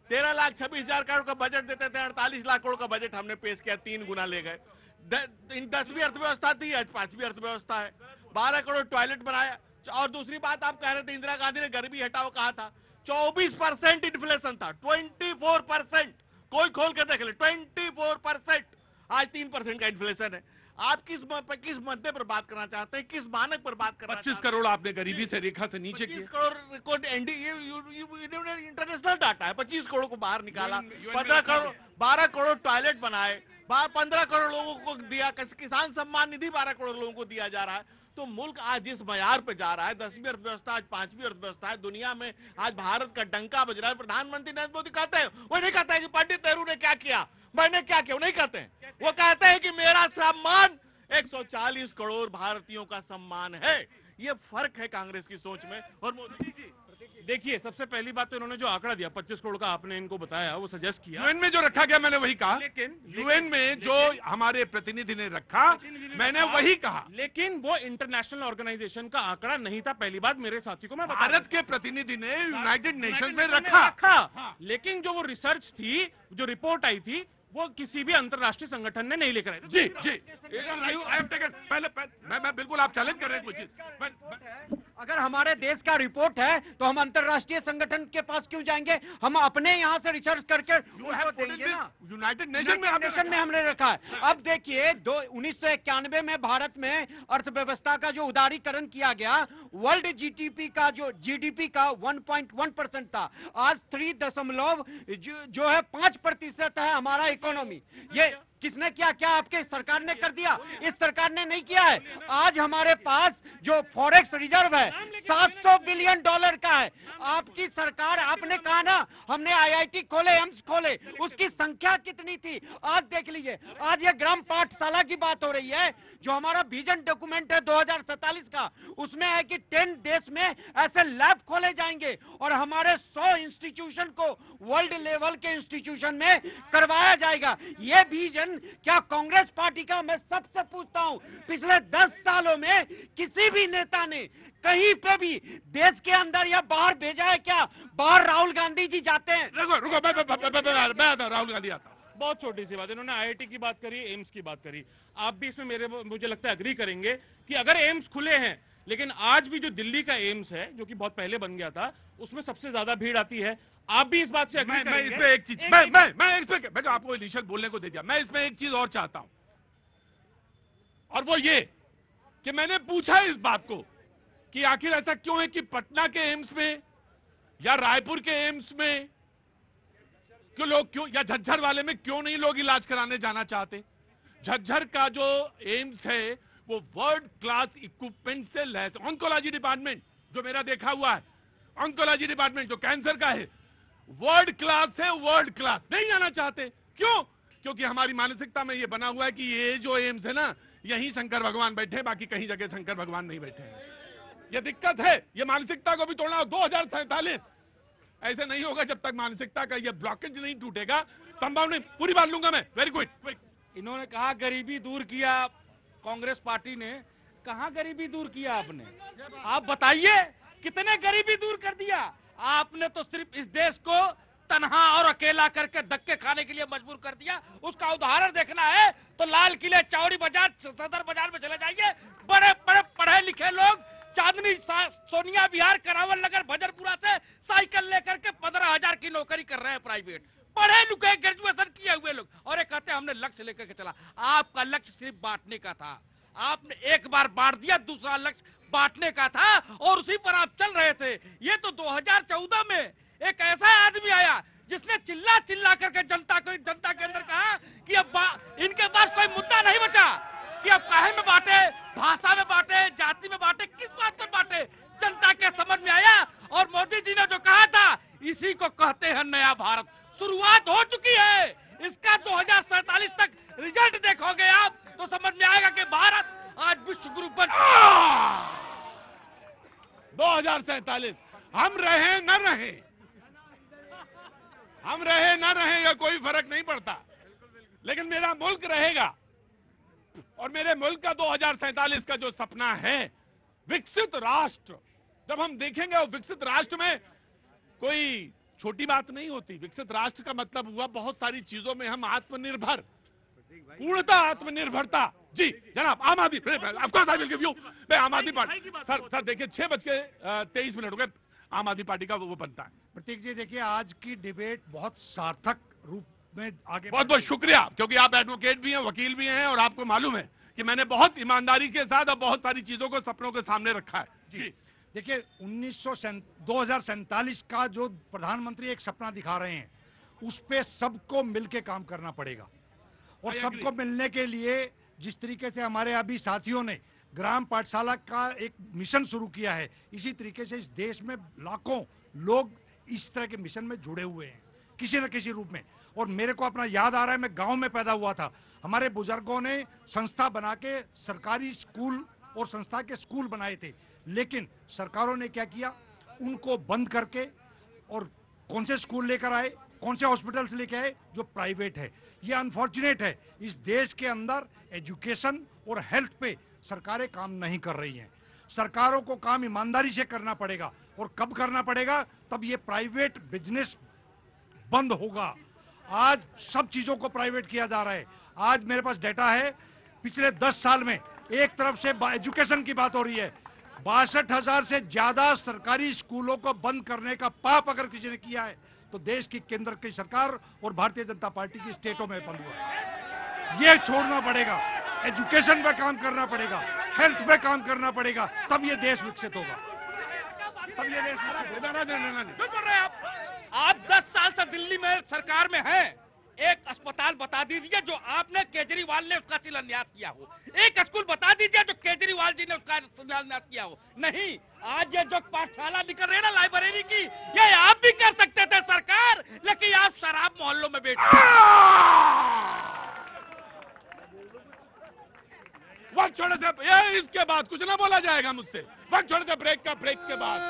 13,26,000 करोड़ का बजट देते थे, 48 लाख करोड़ का बजट हमने पेश किया, 3 गुना ले गए। 10वीं अर्थव्यवस्था थी, आज 5वीं अर्थव्यवस्था है। 12 करोड़ टॉयलेट बनाया। और दूसरी बात आप कह रहे थे इंदिरा गांधी ने गरीबी हटाओ कहा था, 24% इन्फ्लेशन था, 24%। कोई खोल के देख ले, 24%। आज 3% का इन्फ्लेशन है। आप किस मुद्दे पर बात करना चाहते हैं, किस मानक पर बात करना 25 करोड़ आपने गरीबी से रेखा से नीचे किए। 25 करोड़ को इंटरनेशनल डाटा है, 25 करोड़ को बाहर निकाला। 15 करोड़ 12 करोड़ टॉयलेट बनाए, 15 करोड़ लोगों को दिया, किसान सम्मान निधि 12 करोड़ लोगों को दिया जा रहा है। तो मुल्क आज जिस मयार पे जा रहा है, 10वीं अर्थव्यवस्था आज 5वीं अर्थव्यवस्था है, दुनिया में आज भारत का डंका बज रहा है। प्रधानमंत्री नरेंद्र मोदी कहते हैं, वो नहीं कहते हैं कि पंडित नेहरू ने क्या किया, मैंने क्या किया, वो नहीं कहते हैं। वो कहते हैं कि मेरा सम्मान 140 करोड़ भारतीयों का सम्मान है। ये फर्क है कांग्रेस की सोच में और मोदी जी। देखिए, सबसे पहली बात तो इन्होंने जो आंकड़ा दिया 25 करोड़ का, आपने इनको बताया, वो सजेस्ट किया यूएन में जो रखा गया, मैंने वही कहा। लेकिन यूएन में जो हमारे प्रतिनिधि ने रखा, मैंने वही कहा। लेकिन वो इंटरनेशनल ऑर्गेनाइजेशन का आंकड़ा नहीं था। पहली बात मेरे साथी को मैं भारत के प्रतिनिधि ने यूनाइटेड नेशन में रखा, लेकिन जो वो रिसर्च थी, जो रिपोर्ट आई थी, वो किसी भी अंतर्राष्ट्रीय संगठन ने नहीं लेकर आए। जी पहले मैं बिल्कुल, आप चैलेंज कर रहे हैं कुछ चीज। अगर हमारे देश का रिपोर्ट है तो हम अंतर्राष्ट्रीय संगठन के पास क्यों जाएंगे? हम अपने यहाँ से रिसर्च करके देंगे ना। यूनाइटेड नेशन में हमने रखा है। अब देखिए, 1991 में भारत में अर्थव्यवस्था का जो उदारीकरण किया गया, वर्ल्ड जीडीपी का 1.1% था। आज 3.5% है हमारा इकोनॉमी। ये किसने किया? क्या आपके सरकार ने कर दिया? इस सरकार ने नहीं किया है। आज हमारे पास जो फॉरेक्स रिजर्व है 700 बिलियन डॉलर का है। आपकी सरकार, आपने कहा ना हमने आईआईटी खोले, एम्स खोले, उसकी संख्या कितनी थी? आज देख लीजिए। आज ये ग्राम पाठशाला की बात हो रही है, जो हमारा विजन डॉक्यूमेंट है 2047 का, उसमें है कि 10 देश में ऐसे लैब खोले जाएंगे और हमारे 100 इंस्टीट्यूशन को वर्ल्ड लेवल के इंस्टीट्यूशन में करवाया जाएगा। ये विजन क्या कांग्रेस पार्टी का? मैं सबसे पूछता हूं, पिछले 10 सालों में किसी भी नेता ने कहीं पे भी देश के अंदर या बाहर भेजा है क्या? बाहर राहुल गांधी जी जाते हैं। रुको मैं राहुल गांधी आता हूं। बहुत छोटी सी बात, इन्होंने आईआईटी की बात करी, एम्स की बात करी। आप भी इसमें मुझे लगता है एग्री करेंगे कि अगर एम्स खुले हैं, लेकिन आज भी जो दिल्ली का एम्स है, जो कि बहुत पहले बन गया था, उसमें सबसे ज्यादा भीड़ आती है। आप भी इस बात से एग्री करेंगे? मैं इसमें एक चीज, मैं तो आपको इनिशियल बोलने को दे दिया। मैं इसमें एक चीज और चाहता हूं, और वो ये कि मैंने पूछा इस बात को कि आखिर ऐसा क्यों है कि पटना के एम्स में या रायपुर के एम्स में क्यों या झज्जर वाले में क्यों नहीं लोग इलाज कराने जाना चाहते? झज्जर का जो एम्स है वो वर्ल्ड क्लास इक्विपमेंट से लैस, ऑन्कोलॉजी डिपार्टमेंट जो मेरा देखा हुआ है, ऑन्कोलॉजी डिपार्टमेंट जो कैंसर का है, वर्ल्ड क्लास है, वर्ल्ड क्लास। नहीं जाना चाहते, क्यों? क्योंकि हमारी मानसिकता में ये बना हुआ है कि ये जो एम्स है ना, यहीं शंकर भगवान बैठे, बाकी कहीं जगह शंकर भगवान नहीं बैठे हैं। ये दिक्कत है, ये मानसिकता को भी तोड़ना। 2047 ऐसे नहीं होगा जब तक मानसिकता का ये ब्लॉकेज नहीं टूटेगा, संभव नहीं। पूरी बात लूंगा मैं, वेरी गुड। इन्होंने कहा गरीबी दूर किया कांग्रेस पार्टी ने। कहां गरीबी दूर किया आपने? आप बताइए, कितने गरीबी दूर कर दिया आपने? तो सिर्फ इस देश को तन्हा और अकेला करके धक्के खाने के लिए मजबूर कर दिया। उसका उदाहरण देखना है तो लाल किले, चौड़ी बाजार, सदर बाजार में चले जाइए। बड़े बड़े पढ़े लिखे लोग चांदनी, सोनिया विहार, करावल नगर, भजनपुरा से साइकिल लेकर के 15,000 की नौकरी कर रहे हैं प्राइवेट। पढ़े लिखे, ग्रेजुएशन किए हुए लोग, और एक कहते हैं हमने लक्ष्य लेकर के चला। आपका लक्ष्य सिर्फ बांटने का था। आपने एक बार बांट दिया, दूसरा लक्ष्य बांटने का था और उसी पर आप चल रहे थे। ये तो 2014 में एक ऐसा आदमी आया जिसने चिल्ला चिल्ला करके जनता के अंदर कहा कि अब इनके पास कोई मुद्दा नहीं बचा, कि अब काहे में बांटे, भाषा में बांटे, जाति में बांटे, किस बात पर बांटे। जनता के समझ में आया और मोदी जी ने जो कहा था, इसी को कहते हैं नया भारत। शुरुआत हो चुकी है इसका। 2047 तक रिजल्ट देखोगे आप तो समझ में आएगा कि भारत आज विश्व गुरु बन। 2047 हम रहे न रहे, हम रहे न रहे या कोई फर्क नहीं पड़ता, लेकिन मेरा मुल्क रहेगा। और मेरे मुल्क का 2047 का जो सपना है, विकसित राष्ट्र, जब हम देखेंगे वो विकसित राष्ट्र में कोई छोटी बात नहीं होती। विकसित राष्ट्र का मतलब हुआ बहुत सारी चीजों में हम आत्मनिर्भर, पूर्णतः आत्मनिर्भरता। जी जनाब, आम आदमी, of course I will give you, मैं आम आदमी पार्टी, सर देखिए 6:23 हो गए, आम आदमी पार्टी का वो बनता है। प्रतीक जी देखिए, आज की डिबेट बहुत सार्थक रूप में आगे, बहुत बहुत शुक्रिया, क्योंकि आप एडवोकेट भी हैं, वकील भी हैं, और आपको मालूम है कि मैंने बहुत ईमानदारी के साथ अब बहुत सारी चीजों को, सपनों के सामने रखा है। जी देखिए 2047 का जो प्रधानमंत्री एक सपना दिखा रहे हैं, उस पे सबको मिलके काम करना पड़ेगा। और सबको मिलने के लिए जिस तरीके से हमारे अभी साथियों ने ग्राम पाठशाला का एक मिशन शुरू किया है, इसी तरीके से इस देश में लाखों लोग इस तरह के मिशन में जुड़े हुए हैं किसी न किसी रूप में। और मेरे को अपना याद आ रहा है, मैं गांव में पैदा हुआ था, हमारे बुजुर्गों ने संस्था बना के सरकारी स्कूल और संस्था के स्कूल बनाए थे, लेकिन सरकारों ने क्या किया, उनको बंद करके और कौन से स्कूल लेकर आए, कौन से हॉस्पिटल्स लेके आए जो प्राइवेट है। ये अनफॉर्चुनेट है, इस देश के अंदर एजुकेशन और हेल्थ पे सरकारें काम नहीं कर रही हैं। सरकारों को काम ईमानदारी से करना पड़ेगा, और कब करना पड़ेगा, तब ये प्राइवेट बिजनेस बंद होगा। आज सब चीजों को प्राइवेट किया जा रहा है। आज मेरे पास डेटा है, पिछले 10 साल में एक तरफ से एजुकेशन की बात हो रही है, 62,000 से ज्यादा सरकारी स्कूलों को बंद करने का पाप अगर किसी ने किया है तो देश की केंद्र की सरकार और भारतीय जनता पार्टी की स्टेटों में बंद हुआ है। ये छोड़ना पड़ेगा, एजुकेशन पे काम करना पड़ेगा, हेल्थ पे काम करना पड़ेगा, तब ये देश विकसित होगा, तब ये देश क्यों बोल रहे हैं आप 10 साल से दिल्ली में सरकार में हैं, एक अस्पताल बता दीजिए जो आपने केजरीवाल ने उसका शिलान्यास किया हो, एक स्कूल बता दीजिए जो केजरीवाल जी ने उसका शिलान्यास किया हो। नहीं, आज ये जो पाठशाला निकल रही है ना लाइब्रेरी की, ये आप भी कर सकते थे सरकार, लेकिन आप शराब मोहल्लों में बैठे। वक्त छोड़ने से, ये इसके बाद कुछ ना बोला जाएगा मुझसे, वक्त छोड़ने से ब्रेक के बाद